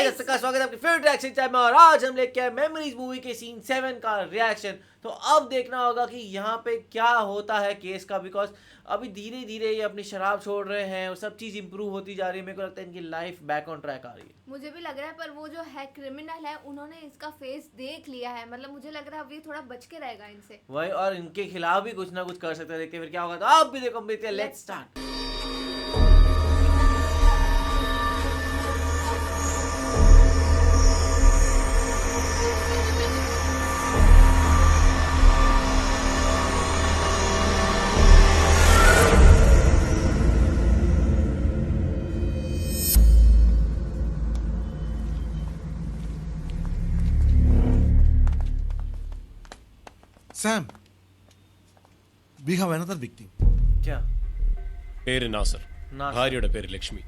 Guys सबका स्वागत है आपके फेवरेट रिएक्शन चैनल में। और आज हम लेके आए मेमोरीज मूवी के सीन 7 का रिएक्शन। तो अब देखना होगा कि यहाँ पे क्या होता है केस का, बिकॉज अभी धीरे धीरे ये अपनी शराब छोड़ रहे हैं और सब चीज़ इंप्रूव होती जा रही है। मेरे को लगता है इनकी लाइफ बैक ऑन ट्रैक आ रही है। मुझे भी लग रहा है, पर वो जो है क्रिमिनल है, उन्होंने इसका फेस देख लिया है। मतलब मुझे लग रहा है अब ये थोड़ा बच के रहेगा इनसे। वही, और इनके खिलाफ भी कुछ ना कुछ कर सकते हैं। देखते हैं फिर क्या होगा। तो आप भी देखो, let's start. Sam, we have another victim. क्या? പേര് നാസർ, ഭാര്യയുടെ പേര് ലക്ഷ്മി.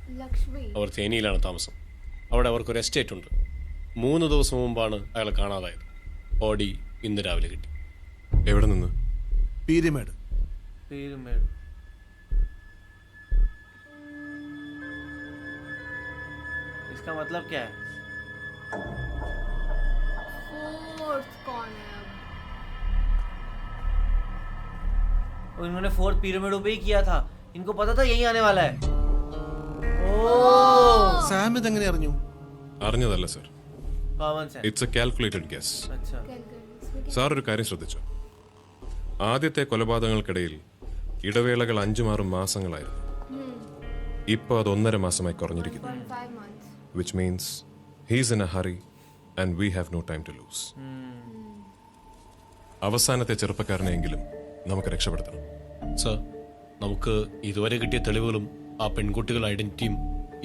അവർ തേനിയിലാണ് താമസം. അവിടെ അവർക്കൊരു എസ്റ്റേറ്റ് ഉണ്ട്. 3 ദിവസം മുമ്പാണ് അയാളെ കാണാതായത്. ബോഡി ഇന്ന് രാവിലെ കിട്ടി. എവിടെ നിന്ന്? പീരിമേഡ്. इसका मतलब क्या है? फोर्थ कौन है? और इन्होंने फोर्थ पिरामिड पे ही किया था। इनको पता था यही आने वाला है। സാം ഇതെങ്ങനെ അറിഞ്ഞു? അറിഞ്ഞതല്ല sir, common sense. It's a calculated guess. अच्छा, സാർ ഒരു കാര്യം ശ്രദ്ധിച്ചോ? ആദ്യത്തെ കൊലപാതകങ്ങൾക്കിടയിൽ ഇടവേളകൾ 5-6 മാസങ്ങളായിരുന്നു. ഇപ്പോൾ അത് 1.5 മാസമായി കുറഞ്ഞിരിക്കുന്നു. 5 months. Which means he's in a hurry and we have no time to lose. അവസാനത്തെ ചെറുപ്പക്കാരനെയെങ്കിലും നമുക്ക് രക്ഷപ്പെടുത്തണം. സർ, നമുക്ക് ഇതുവരെ കിട്ടിയ തെളിവുകളും ആ പെൺകുട്ടികളുടെ ഐഡന്റിറ്റിയും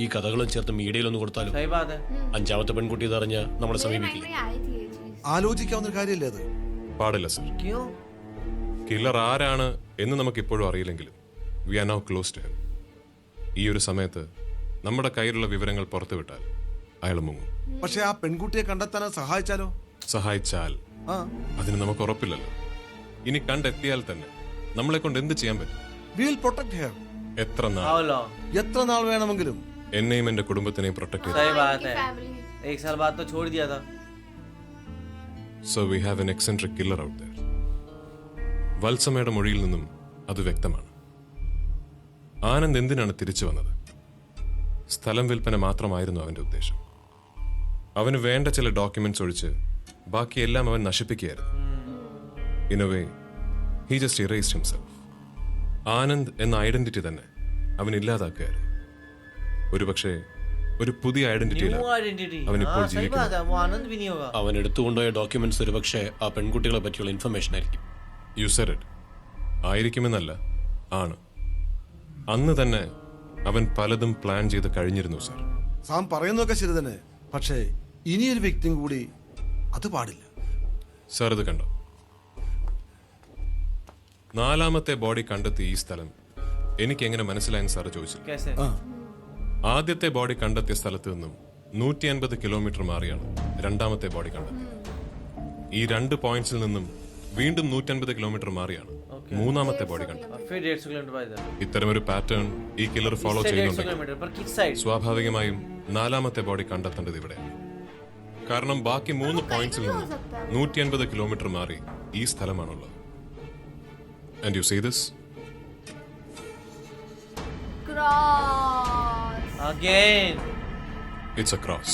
ഈ കഥകളും ചേർത്ത് മീഡിയയിലൊന്ന് കൊടുത്താലും सही बात है। 5ാമത്തെ പെൺകുട്ടി ഇതറിഞ്ഞ് നമ്മളെ സമീപിക്കില്ല. ആലോചിക്കാവുന്ന കാര്യമല്ലേ അത്? പാടില്ല സർ. क्यों? കില്ലർ ആരാണ് എന്ന് നമുക്ക് ഇപ്പോഴും അറിയില്ലെങ്കിലും we are now close to him. ഈ ഒരു സമയത്ത് നമ്മുടെ കയ്യിലുള്ള വിവരങ്ങൾ പുറത്തുവിട്ടാൽ അയാൾ മുങ്ങും. പക്ഷെ ആ പെൺകുട്ടിയെ കണ്ടെത്താൻ സഹായിച്ചാലോ? സഹായിച്ചാൽ അതിന് നമുക്ക് ഉറപ്പില്ലല്ലോ. ഇനി കണ്ടെത്തിയാൽ തന്നെ നമ്മളെ കൊണ്ട് എന്ത് ചെയ്യാൻ പറ്റും? We will protect her. എത്ര നാൾ? How long? എത്ര നാൾ വേണമെങ്കിലും. എന്നെയും എന്റെ കുടുംബത്തിനെയും പ്രൊട്ടക്ട് ചെയ്തു. सही बात है। एक साल बाद तो छोड़ दिया था। So we have an eccentric killer out there. വത്സമയുടെ മൊഴിയിൽ നിന്നും അത് വ്യക്തമാണ്. ആനന്ദ് എന്തിനാണ് തിരിച്ചു വന്നത്? സ്ഥലം വിൽപ്പന മാത്രമായിരുന്നു അവന്റെ ഉദ്ദേശം. അവന് വേണ്ട ചില ഡോക്യുമെന്റ്സ് ഒഴിച്ച് ബാക്കിയെല്ലാം അവൻ നശിപ്പിക്കുകയായിരുന്നു. In a way he just erased himself. Anand എന്ന ഐഡന്റിറ്റി തന്നെ അവൻ ഇല്ലാതാക്കുകയായിരുന്നു. ഒരുപക്ഷെ ഒരു പുതിയ ഐഡന്റിറ്റിയിലാണ് അവൻ ഇപ്പോൾ ജീവിക്കുന്നത്. वो आनंद भी नहीं होगा। അവൻ എടുത്തുകൊണ്ടുപോയ ഡോക്യുമെന്റ്സ് ഒരുപക്ഷെ ആ പെൺകുട്ടികളെ പറ്റിയുള്ള ഇൻഫർമേഷൻ ആയിരിക്കും. You said it. ആയിരിക്കുമെന്നല്ല, ആണ്. അന്ന് തന്നെ അവൻ പലതും പ്ലാൻ ചെയ്ത് കഴിഞ്ഞിരുന്നു സർ. സാം പറയുന്നതൊക്കെ ശരി തന്നെ, പക്ഷേ ഇനിയൊരു വ്യക്തിയും കൂടി അത് പാടില്ല. സാർ ഇത് കണ്ടോ? 4ാമത്തെ ബോഡി കണ്ടെത്തി ഈ സ്ഥലം എനിക്ക് എങ്ങനെ മനസ്സിലായെന്ന് സാറ് ചോദിച്ചില്ല. कैसे? ആദ്യത്തെ ബോഡി കണ്ടെത്തിയ സ്ഥലത്ത് നിന്നും 150 കിലോമീറ്റർ മാറിയാണ് 2ാമത്തെ ബോഡി കണ്ടെത്തിയത്. ഈ 2 പോയിന്റ്സിൽ നിന്നും വീണ്ടും 150 കിലോമീറ്റർ മാറിയാണ് 3ാമത്തെ ബോഡി കണ്ടെത്തിയത്. फिर 150 किलोमीटर बाद इधर। ഇത്തരമൊരു പാറ്റേൺ ഈ കില്ലർ ഫോളോ 150 ചെയ്യുന്നുണ്ടെങ്കിൽ किलोमीटर पर किस साइड? സ്വാഭാവികമായും 4ാമത്തെ ബോഡി കണ്ടെത്തേണ്ടത് ഇവിടെയാണ്. കാരണം ബാക്കി 3 പോയിന്റ്സിൽ നിന്നും 150 കിലോമീറ്റർ മാറി ഈ സ്ഥലമാണുള്ളത്. And you see this? Cross. Again. It's a cross.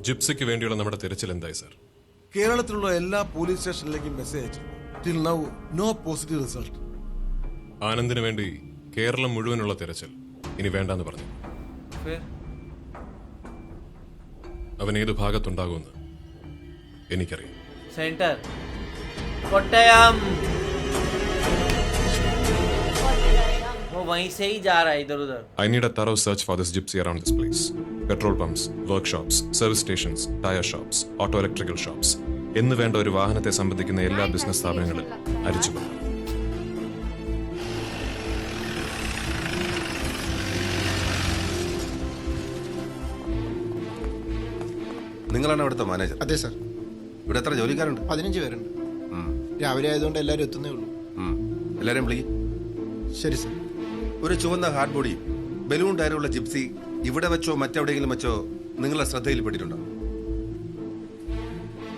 ജിപ്സിക്ക് വേണ്ടിയുള്ള നമ്മുടെ തിരച്ചിൽ എന്തായി സർ? കേരളത്തിലുള്ള എല്ലാ പോലീസ് സ്റ്റേഷനിലേക്കും മെസ്സേജ് അയച്ചു. Till now no positive result. ആനന്ദിന് വേണ്ടി കേരളം മുഴുവനുള്ള തിരച്ചിൽ ഇനി വേണ്ടെന്ന് പറഞ്ഞു. फिर? അവൻ ഏത് ഭാഗത്തുണ്ടാകുമെന്ന് എനിക്കറിയാം. सेंटर कोट्टयम। वो वहीं से ही जा रहा है इधर उधर. I need a thorough search for this gypsy around this place. Petrol pumps, workshops, service stations, tire shops, auto electrical shops. എന്ന് വേണ്ട ഒരു വാഹനത്തെ സംബന്ധിക്കുന്ന എല്ലാ ബിസിനസ് സ്ഥാപനങ്ങളും അരിച്ചുകൊണ്ടു. നിങ്ങളാണ് ഇവിടുത്തെ മാനേജർ? അതെ സർ. ഇവിടെ എത്ര ജോലിക്കാരുണ്ട്? 15 പേരുണ്ട്. രാവിലെ ആയതുകൊണ്ട് എല്ലാവരും എത്തുന്നേ ഉള്ളൂ. എല്ലാവരെയും വിളിക്കും. ശരി സർ. ഒരു ചുവന്ന ഹാർഡ് ബോഡി ബലൂൺ ടയറുള്ള ജിപ്സി ഇവിടെ വെച്ചോ മറ്റെവിടെയെങ്കിലും വെച്ചോ നിങ്ങളുടെ ശ്രദ്ധയിൽപ്പെട്ടിട്ടുണ്ടോ?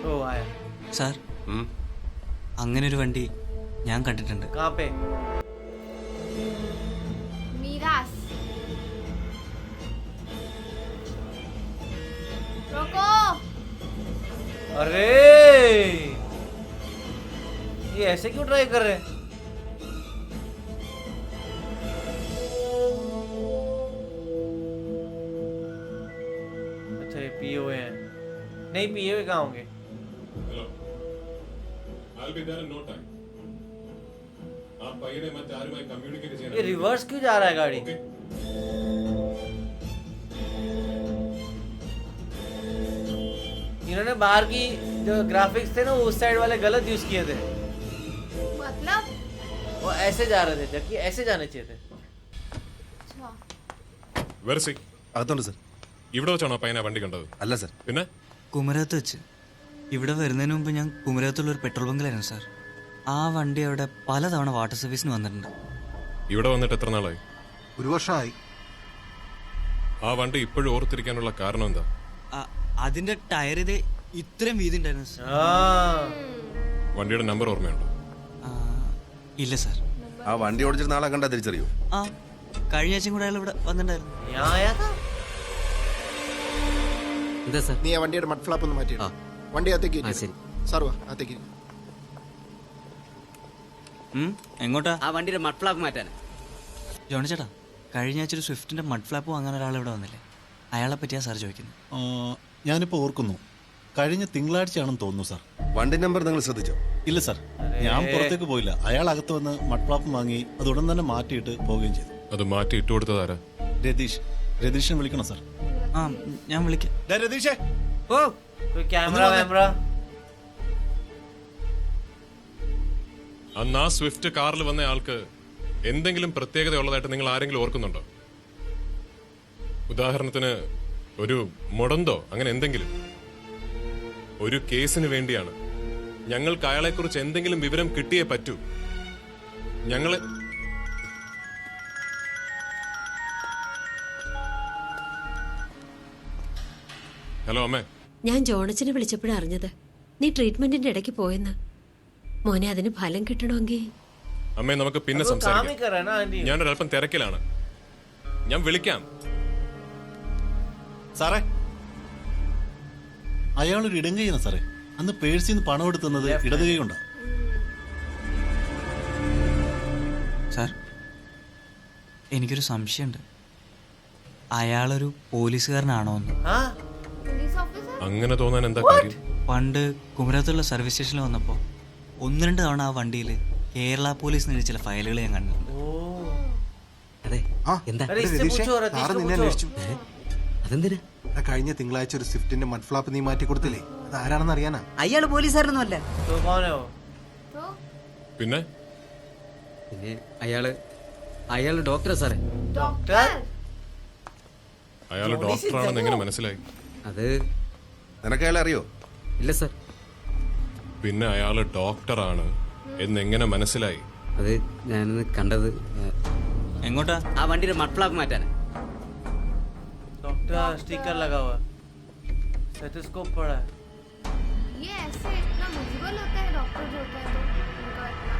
ഓ ആയ സാർ അങ്ങനെ ഒരു വണ്ടി ഞാൻ കണ്ടിട്ടുണ്ട്. कहाँ पे? मीरास रोको. अरे ये ऐसे क्यों ड्राइव कर रहे हैं? अच्छा ये पिए हुए हैं. नहीं पिए हुए कहाँ होंगे? ये रिवर्स क्यों जा रहा है गाड़ी? इन्होंने बाहर की जो ग्राफिक्स थे ना उस साइड वाले गलत यूज किए थे. मतलब वो ऐसे जा रहे थे जबकि ऐसे जाने चाहिए थे. अच्छा വെർസി അകത്തുണ്ട് സർ. ഇവിടെ വെച്ചാണോ പയ്യനെ വണ്ടി കണ്ടത്? അല്ല സർ. പിന്നെ കുമരകത്ത് വെച്ച്. ഇവിടെ വരുന്നതിന് മുമ്പ് ഞാൻ കുമരകത്തുള്ള ഒരു പെട്രോൾ ബങ്കിലായിരുന്നു സാർ. ആ വണ്ടി അവിടെ പലതവണ വാട്ടർ സർവീസിന് വന്നിട്ടുണ്ട്. ഇവിടെ വന്നിട്ട് എത്ര നാളായി? 1 വർഷമായി. ആ വണ്ടി ഇപ്പോഴും ഓർത്തിരിക്കാനുള്ള കാരണം എന്താ? അതിന്റെ ടയർ ഇത് ഇത്രയും വീതി ഉണ്ടായിരുന്നു സാർ. വണ്ടിയുടെ നമ്പർ ഓർമ്മയുണ്ടോ? ഇല്ല സാർ. ആ വണ്ടി ഓടിച്ചിരുന്ന ആളെ കണ്ടാ തിരിച്ചറിയോ? ആ കഴിഞ്ഞ ആഴ്ചയും കൂടെ അയാൾ ഇവിടെ വന്നിട്ടുണ്ടായിരുന്നു. यहाँ आया था. എന്താ സാർ? നീ ആ വണ്ടിയുടെ മഡ് ഫ്ലാപ്പ് ഒന്ന് മാറ്റിയിട്ടോ. വണ്ടി അകത്തേക്ക് ശരി. സാർ വാ അകത്തേക്ക്. എങ്ങോട്ടാ? ആ വണ്ടിയുടെ മഡ് ഫ്ലാപ്പ് മാറ്റാൻ. ജോണി ചേട്ടാ, കഴിഞ്ഞ ആഴ്ച ഒരു സ്വിഫ്റ്റിന്റെ മഡ് ഫ്ലാപ്പ് വാങ്ങാൻ ഒരാൾ ഇവിടെ വന്നില്ലേ? അയാളെ പറ്റിയാ സാർ ചോദിക്കുന്നത്. ഞാനിപ്പോൾ ഓർക്കുന്നു, കഴിഞ്ഞ തിങ്കളാഴ്ചയാണെന്ന് തോന്നുന്നു സാർ. വണ്ടി നമ്പർ നിങ്ങൾ ശ്രദ്ധിച്ചോ? ഇല്ല സാർ, ഞാൻ പുറത്തേക്ക് പോയില്ല. അയാൾ അകത്ത് വന്ന് മഡ്പ്ലാപ്പ് വാങ്ങി അത് ഉടൻ തന്നെ മാറ്റിയിട്ട് പോവുകയും ചെയ്തു. അത് മാറ്റി ഇട്ടു കൊടുത്തതാരാ? രതീഷിനെ വിളിക്കണം സാർ. ആ ഞാൻ വിളിക്കാം. രതീഷേ, ഓ कोई कैमरा वैमरा? അന്ന് ആ സ്വിഫ്റ്റ് കാറിൽ വന്ന ആൾക്ക് എന്തെങ്കിലും പ്രത്യേകത ഉള്ളതായിട്ട് നിങ്ങൾ ആരെങ്കിലും ഓർക്കുന്നുണ്ടോ? ഉദാഹരണത്തിന് ഒരു മുടന്തോ അങ്ങനെ എന്തെങ്കിലും? ഒരു കേസിന് വേണ്ടിയാണ്. ഞങ്ങൾക്ക് അയാളെക്കുറിച്ച് എന്തെങ്കിലും വിവരം കിട്ടിയേ പറ്റൂ. ഞങ്ങളെ ഹലോ അമ്മേ. ഞാൻ ജോണച്ചനെ വിളിച്ചപ്പോഴാണ് അറിഞ്ഞത് നീ ട്രീറ്റ്മെന്റിന്റെ ഇടയ്ക്ക് പോയെന്ന്. മോനെ അതിന് ഫലം കിട്ടണമെങ്കിൽ അമ്മേ നമുക്ക് പിന്നെ काम ही സംസാരിക്കാം. कर रहा है ना आंटी. ഞാനൊരല്പം തിരക്കിലാണ്. ഞാൻ വിളിക്കാം. സാറേ, അയാളൊരു ഇടങ്കൈയാണ് സാറേ. അന്ന് പേഴ്സിൽ നിന്ന് പണം എടുത്തുന്നത് ഇടത് കൈ കൊണ്ടാ. സാർ, എനിക്കൊരു സംശയമുണ്ട്. അയാളൊരു പോലീസുകാരനാണോ എന്ന്. हाँ पुलिस ऑफिसर. അങ്ങനെ തോന്നാൻ എന്താ കാര്യം? പണ്ട് കുമരകത്തുള്ള സർവീസ് സ്റ്റേഷനിൽ വന്നപ്പോൾ 1-2 തവണ ആ വണ്ടിയിൽ കേരള പോലീസ് എഴുതിയ ചില ഫയലുകൾ ഞാൻ കണ്ടിട്ടുണ്ട്. അതെ. എന്താ? अरे इससे पूछो रतीश സാറ് को നിന്നെ पूछो. അന്വേഷിച്ചു. അതെന്തിനാ? കഴിഞ്ഞ തിങ്കളാഴ്ച ഒരു സ്വിഫ്റ്റിന്റെ മഡ് ഫ്ലാപ്പ് നീ മാറ്റി കൊടുത്തില്ലേ? അത് ആരാണെന്ന് അറിയാനാ. അയാള് പോലീസുകാരനൊന്നും അല്ല. तो कौन है वो? तो പിന്നെ പിന്നെ അയാള് ഡോക്ടറാ സാറേ. डॉक्टर? അയാൾ ഡോക്ടറാണെന്ന് എങ്ങനെ മനസ്സിലായി? അത് നിനക്ക് അയാളെ അറിയോ? ഇല്ല സാർ. പിന്നെ അയാള് ഡോക്ടറാണ് എന്നെങ്ങനെ മനസ്സിലായി? അത് ഞാനൊന്ന് കണ്ടത്. എങ്ങോട്ടാ? ആ വണ്ടിയുടെ മഡ് ഫ്ലാപ്പ് മാറ്റാൻ. डॉक्टर स्टिकर लगा हुआ है. स्टेथोस्कोप पड़ा है. ये ऐसे इतना विजिबल होता है डॉक्टर जो होता है तो उनका इतना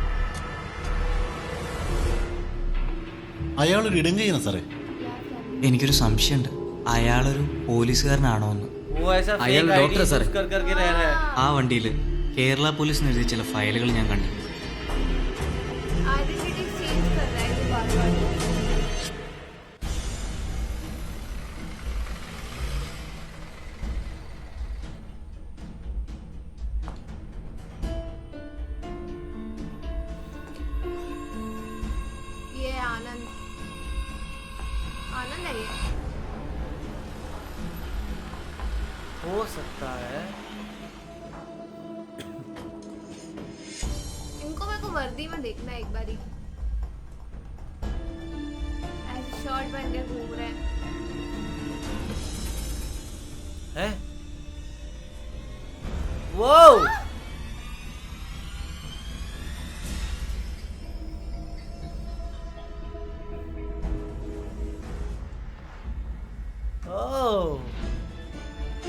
അയാളൊരു ഇടങ്കൈയാണ് സാറേ. എനിക്കൊരു സംശയമുണ്ട്. അയാളൊരു പോലീസുകാരനാണോ എന്ന്. वो ऐसा अयाल fake ID doctor sir. Use कर करके रह रहा है. ആ വണ്ടിയിൽ കേരള പോലീസ് എഴുതിയ ചില ഫയലുകൾ ഞാൻ കണ്ടിട്ടുണ്ട്. आइडेंटिटी चेंज कर रहा है ये बार-बार. ये आनंद है ये. हो सकता है. इनको मेरे को वर्दी में देखना है एक बारी. ऐसे शर्ट पहन के घूम रहे हैं. हैं? वो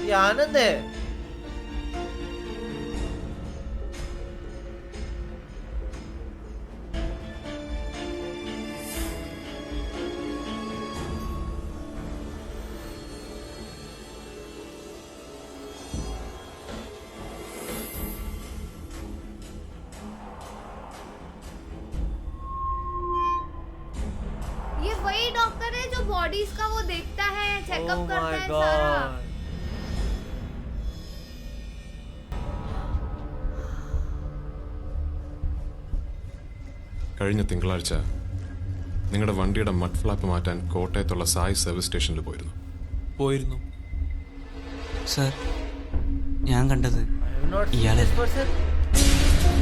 ये आनंद है। ये वही डॉक्टर है जो बॉडीज का वो देखता है, Oh चेकअप करता my है सारा। God. കഴിഞ്ഞ തിങ്കളാഴ്ച നിങ്ങളുടെ വണ്ടിയുടെ മഡ് ഫ്ലാപ്പ് മാറ്റാൻ കോട്ടയത്തുള്ള സായി സർവീസ് സ്റ്റേഷനിൽ പോയിരുന്നു. സാർ ഞാൻ കണ്ടത് I have not seen इयाले। this person.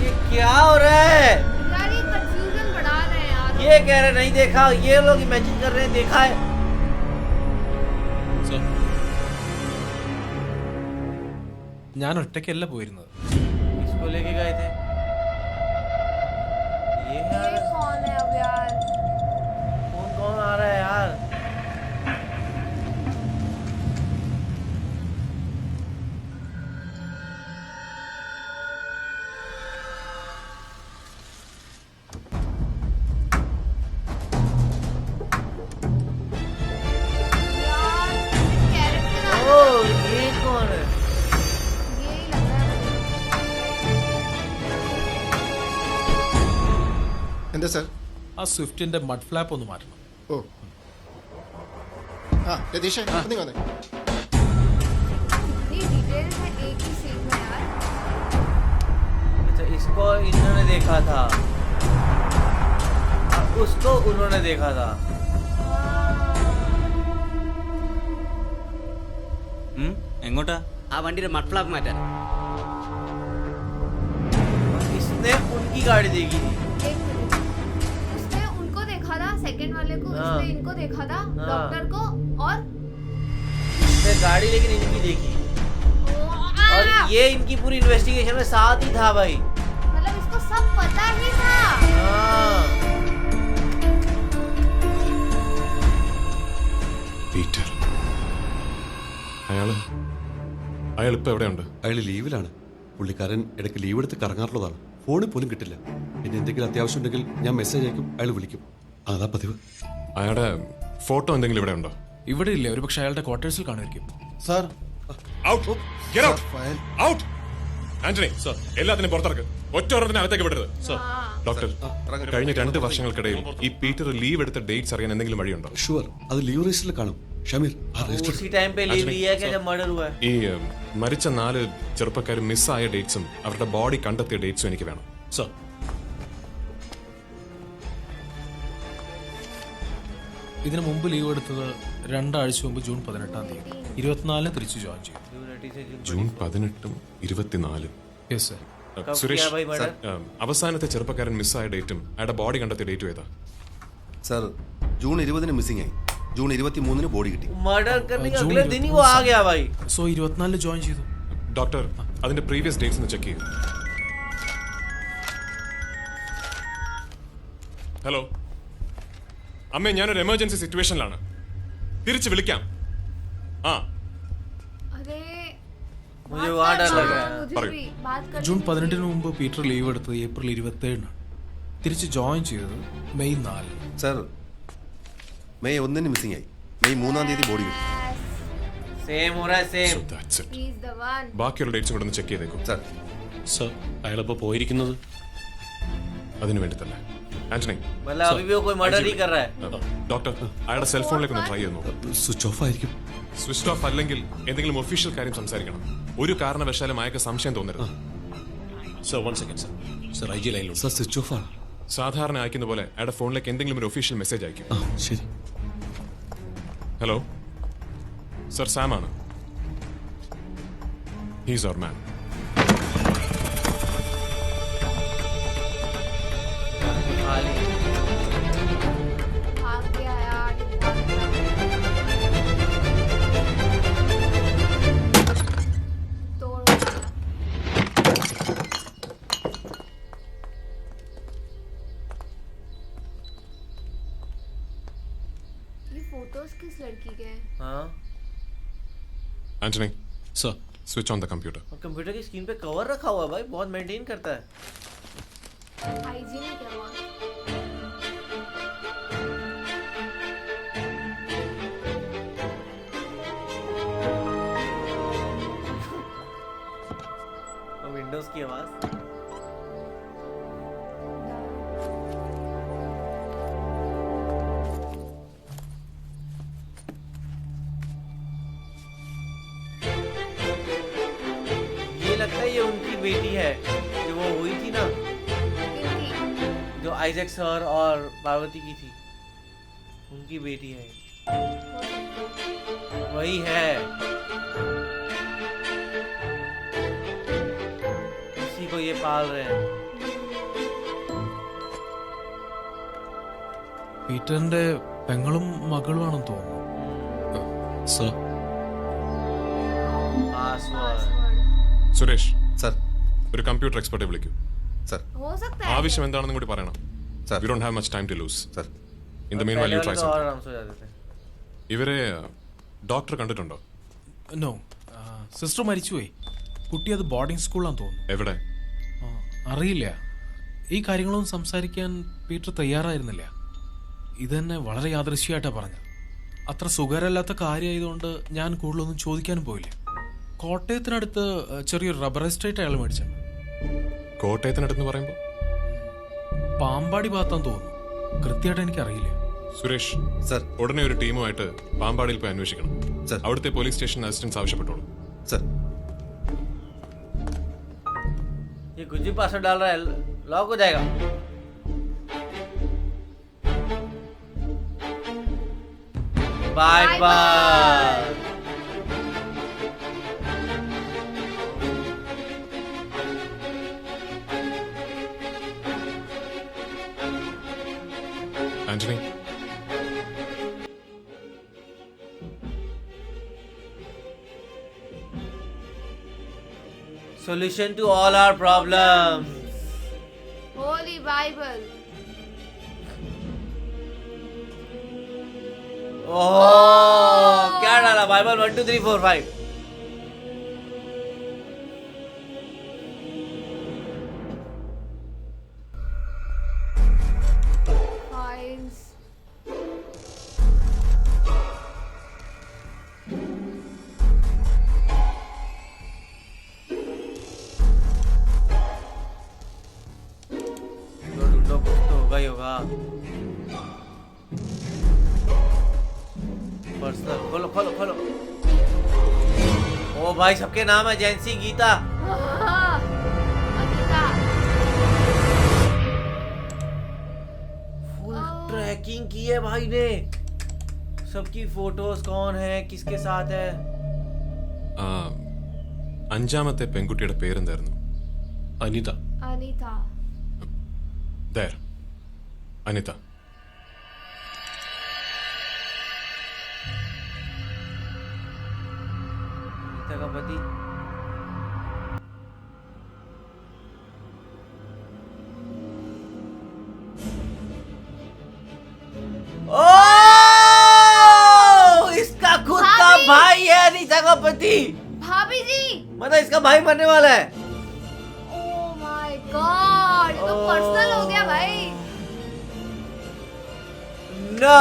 ये क्या हो रहा है? यार ये कंफ्यूजन बढ़ा रहे हैं यार। ये कह रहे नहीं देखा, ये लोग इमेजिन कर रहे हैं देखा है। ഞാൻ ഒറ്റയ്ക്കല്ല പോയിരുന്നത്. इसको लेके गए थे। ये यार ये कौन है अब यार? कौन कौन आ रहा है यार? यार कैरेक्टर ओ ये कौन है? ये ही लग रहा है मुझे। എന്താ സാർ? ആ സ്വിഫ്റ്റിന്റെ മഡ് ഫ്ലാപ്പ് ഒന്ന് മാറ്റണം. ഓ ആ രതീഷ് നീ വന്നേ. ये डिटेल है एक ही सीन में यार। अच्छा इसको इन्होंने देखा था और उसको उन्होंने देखा था। എങ്ങോട്ടാ? ആ വണ്ടിയുടെ മഡ് ഫ്ലാപ്പ് മാറ്റാൻ. और इसने उनकी गाड़ी देखी थी। एक मिनट, उसने उनको देखा था सेकंड वाले को, हाँ। उसने इनको देखा था हाँ। डॉक्टर को और इसने गाड़ी लेकिन इनकी देखी और ये इनकी पूरी इन्वेस्टिगेशन में साथ ही था भाई। मतलब इसको सब पता ही था। हाँ പീറ്റർ അയാളിപ്പോ എവിടെയുണ്ട്? അയാൾ ലീവിലാണ്. പുള്ളിക്കാരൻ ഇടയ്ക്ക് ലീവ് എടുത്ത് കറങ്ങാറുള്ളതാണ്. ഫോണിൽ പോലും കിട്ടില്ല. പിന്നെ എന്തെങ്കിലും അത്യാവശ്യം ഉണ്ടെങ്കിൽ ഞാൻ മെസ്സേജ് അയക്കും, അയാൾ വിളിക്കും. അതാ പതിവ്. അയാളുടെ ഫോട്ടോ എന്തെങ്കിലും ഇവിടെ ഉണ്ടോ? ഇവിടെ ഇല്ല, ഒരു പക്ഷെ അയാളുടെ ക്വാർട്ടേഴ്സിൽ കാണുമായിരിക്കും. Sir out get out file out Antony sir എല്ലാത്തിനും പുറത്തിറക്ക്. ഒറ്റ ഒരെണ്ണത്തിന് അകത്തേക്ക് വിടരുത്. ഡോക്ടർ കഴിഞ്ഞ 2 വർഷങ്ങൾക്കിടയിൽ ഈ പീറ്റർ ലീവ് എടുത്ത ഡേറ്റ്സ് അറിയാൻ എന്തെങ്കിലും വഴിയുണ്ടോ? ഷുവർ, അത് ലീവ് രജിസ്റ്ററിൽ കാണും. ഷമീർ ആ രജിസ്റ്റർ उसी टाइम पे लीव लिया क्या जब मर्डर हुआ है? ഈ മരിച്ച 4 ചെറുപ്പക്കാരും മിസ്സായ ഡേറ്റ്സും അവരുടെ ബോഡി കണ്ടെത്തിയ ഡേറ്റ്സും എനിക്ക് വേണം. സർ ഇതിനു മുമ്പ് ലീവ് എടുത്തത് 2 ആഴ്ച മുമ്പ് ജൂൺ 18-ാം തീയതി. 24-ന് തിരിച്ച് ജോയിൻ ചെയ്തു. ജൂൺ 18-ഉം 24-ഉം. Yes sir. कब സുരേഷ് किया भाई मर्डर? അവസാനത്തെ ചെറുപ്പക്കാരൻ മിസ്സായ ഡേറ്റും അയാളുടെ ബോഡി കണ്ടെത്തിയ ഡേറ്റും ഏതാ? സാർ ജൂൺ 20-ന് മിസ്സിംഗ് ആയി. ജൂൺ 23-ന് ബോഡി കിട്ടി. मर्डर करने के जून अगले दिन ही वो आ गया भाई। സോ 24-ന് ജോയിൻ ചെയ്തു. ഡോക്ടർ അതിന്റെ പ്രീവിയസ് ഡേറ്റ്സ് ഒന്ന് ചെക്ക് ചെയ്യൂ. ഹലോ അമ്മേ, ഞാനൊരു എമർജൻസി സിറ്റുവേഷനിലാണ്. തിരിച്ചു വിളിക്കാം. ആ अरे मुझे वहाँ डर लग रहा है। मुझे भी बात कर ജൂൺ 18-ന് മുമ്പ് പീറ്റർ ലീവ് എടുത്തത് ഏപ്രിൽ 27-നാണ്. തിരിച്ച് ജോയിൻ ചെയ്തത് മെയ് 4-ന്. സാർ മെയ് 1-ന് മിസ്സിംഗ് ആയി. മെയ് 3-ാം തീയതി ബോഡി കിട്ടി. सेम हो रहा है same. So that's it. He's the one. ബാക്കിയുള്ള ഡേറ്റ്സും കൂടെ ഒന്ന് ചെക്ക് ചെയ്തേക്കും. സാർ സർ അയാളിപ്പോ പോയിരിക്കുന്നത് അതിനു വേണ്ടി തന്നെ ആന്റണി मतलब अभी भी वो कोई मर्डर ही कर रहा है। ഡോക്ടർ അയാളുടെ സെൽഫോണിലേക്ക് ഒന്ന് ട്രൈ ചെയ്യുന്നു. സ്വിച്ച് ഓഫ് ആയിരിക്കും. സ്വിച്ച് ഓഫ് അല്ലെങ്കിൽ എന്തെങ്കിലും ഒഫീഷ്യൽ കാര്യം സംസാരിക്കണം. ഒരു കാരണവശാലും അയാൾക്ക് സംശയം തോന്നരുത്. Sir 1 second sir. Sir I G ലൈനിലുണ്ട്. സാർ സ്വിച്ച് ഓഫ് ആണ്. സാധാരണ അയക്കുന്ന പോലെ അയാളുടെ ഫോണിലേക്ക് എന്തെങ്കിലും ഒരു ഒഫീഷ്യൽ മെസ്സേജ് അയക്കും. ആ ശരി. ഹലോ സർ, സാം ആണ്. ഹീസ് അവർ മാൻ. खाली भाग गया यार। तोड़ ये फोटोज किस लड़की के हैं? हाँ Antony sir switch on the computer. और कंप्यूटर की स्क्रीन पे कवर रखा हुआ है भाई, बहुत मेंटेन करता है. हाइजीनिक है बहुत. विंडोज की आवाज. ये लगता है ये उनकी बेटी है जो वो हुई थी ना, किनकी? जो आइजैक सर और पार्वती की थी, उनकी बेटी है. वही है, उसी को ये पाल रहे हैं. പീറ്ററിന്റെ പെങ്ങളും മകളുമാണെന്ന് തോന്നുന്നു. Sir password. സുരേഷ് സർ ഒരു കമ്പ്യൂട്ടർ എക്സ്പെർട്ടെ വിളിക്കൂ. സർ हो सकता है. ആവശ്യം എന്താണെന്നും കൂടി പറയണം. Sir we don't have much time to lose. Sir in the meanwhile you try और സംതിങ്. आराम से हो जाते थे. ഇവരെ ഡോക്ടർ കണ്ടിട്ടുണ്ടോ? നോ, സിസ്റ്റർ മരിച്ചുപോയി. കുട്ടി അത് ബോർഡിംഗ് സ്കൂളാന്ന് തോന്നുന്നു. എവിടെ? അറിയില്ല. ഈ കാര്യങ്ങളൊന്നും സംസാരിക്കാൻ പീറ്റർ തയ്യാറായിരുന്നില്ല. ഇതെന്നെ വളരെ യാദൃശ്യമായിട്ടാണ് പറഞ്ഞത്. അത്ര സുഖകരമല്ലാത്ത കാര്യമായതുകൊണ്ട് ഞാൻ കൂടുതലൊന്നും ചോദിക്കാനും പോയില്ല. കോട്ടയത്തിനടുത്ത് ചെറിയൊരു റബ്ബർ എസ്റ്റേറ്റ് അയാൾ മേടിച്ചിട്ടുണ്ട്. കോട്ടയത്തിനടുത്ത് പറയുമ്പോൾ പാമ്പാടി ഭാഗത്താന്ന് തോന്നുന്നു. കൃത്യമായിട്ട് എനിക്കറിയില്ല. സുരേഷ് സർ ഉടനെ ഒരു ടീമുമായിട്ട് പാമ്പാടിയിൽ പോയി അന്വേഷിക്കണം. സർ അവിടുത്തെ പോലീസ് സ്റ്റേഷൻ അസിസ്റ്റൻസ് ആവശ്യപ്പെട്ടോളൂ. സർ ये कुछ भी पासवर्ड डाल रहा है, लॉक हो जाएगा. Bye bye. Antony, Solution to all our problems. Holy Bible. ओह, क्या डाला? बाइबल 1 2 3 4 5. Coins. ढूंढो, कुछ तो होगा ही होगा. पर्सनल खोलो खोलो खोलो. ओ भाई, सबके नाम है. जैंसी, गीता. अनिता. फुल ट्रैकिंग की है भाई ने. सबकी फोटोज कौन है, किसके साथ है. ആ, അഞ്ചാമത്തെ പെൺകുട്ടിയുടെ പേരെന്തായിരുന്നു? അനിത. अनिता. ദേർ അനിത. गीता का पति. ओ, इसका खुद का भाभी! भाई है अनीता का पति. भाभी जी. मतलब इसका भाई मरने वाला है. Oh my God. ये तो पर्सनल हो गया भाई. No.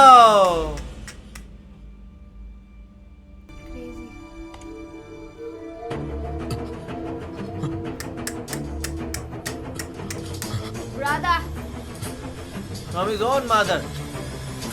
Crazy. Radha. From his own mother.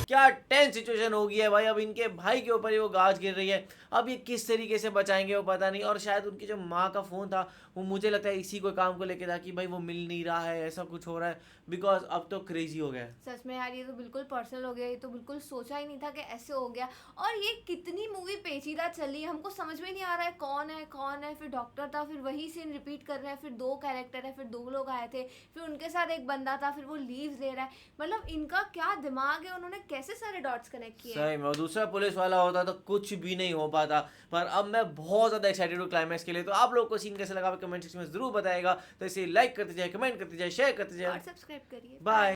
क्या टेंस सिचुएशन हो गई है भाई. अब इनके भाई के ऊपर ही वो गाज गिर रही है. अब ये किस तरीके से बचाएंगे वो पता नहीं. और शायद उनकी जो माँ का फोन था वो मुझे लगता है इसी को काम को लेके था कि भाई वो मिल नहीं रहा है, ऐसा कुछ हो रहा है. बिकॉज अब तो क्रेजी हो गया है. सच में यार, ये तो बिल्कुल पर्सनल हो गया. ये तो बिल्कुल सोचा ही नहीं था कि ऐसे हो गया. और ये कितनी मूवी पेचीदा चली, हमको समझ में नहीं आ रहा है कौन है. फिर डॉक्टर था, फिर वही सीन रिपीट कर रहे हैं, फिर 2 कैरेक्टर है, फिर 2 लोग आए थे, फिर उनके साथ एक बंदा था, फिर वो लीव्स ले रहा है. मतलब इनका क्या दिमाग है, उन्होंने कैसे सारे डॉट्स कनेक्ट किए. सही में. और दूसरा पुलिस वाला होता तो कुछ भी नहीं हो पाता. पर अब मैं बहुत ज्यादा एक्साइटेड हूँ क्लाइमैक्स के लिए. तो आप लोगों को सीन कैसे लगा कमेंट सेक्शन में जरूर बताएगा. तो इसे लाइक करते जाए, कमेंट करते जाए, शेयर करते जाए. और सब्सक्राइब करिए. बाय.